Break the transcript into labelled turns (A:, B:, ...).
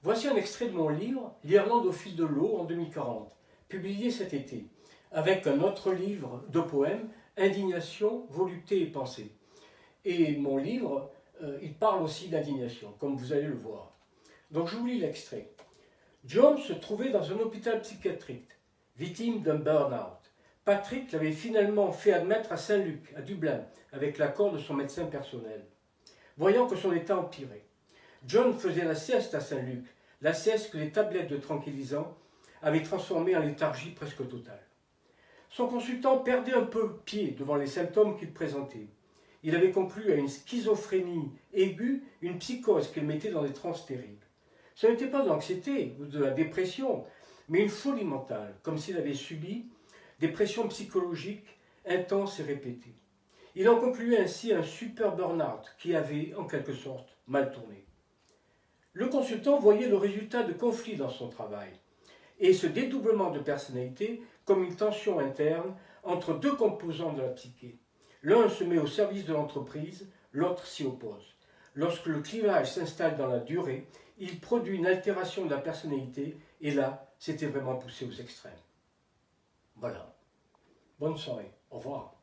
A: Voici un extrait de mon livre « L'Irlande au fil de l'eau » en 2040, publié cet été, avec un autre livre de poèmes, Indignation, volupté et pensée. Et mon livre, il parle aussi d'indignation, comme vous allez le voir. Donc je vous lis l'extrait. John se trouvait dans un hôpital psychiatrique, victime d'un burn-out. Patrick l'avait finalement fait admettre à Saint-Luc, à Dublin, avec l'accord de son médecin personnel. Voyant que son état empirait, John faisait la sieste à Saint-Luc, la sieste que les tablettes de tranquillisants avaient transformée en léthargie presque totale. Son consultant perdait un peu pied devant les symptômes qu'il présentait. Il avait conclu à une schizophrénie aiguë, une psychose qu'il mettait dans des transes terribles. Ce n'était pas de l'anxiété ou de la dépression, mais une folie mentale, comme s'il avait subi des pressions psychologiques intenses et répétées. Il en concluait ainsi un super burn-out qui avait, en quelque sorte, mal tourné. Le consultant voyait le résultat de conflits dans son travail et ce dédoublement de personnalité comme une tension interne entre deux composants de la psyché. L'un se met au service de l'entreprise, l'autre s'y oppose. Lorsque le clivage s'installe dans la durée, il produit une altération de la personnalité et là, c'était vraiment poussé aux extrêmes. Voilà. Bonne soirée. Au revoir.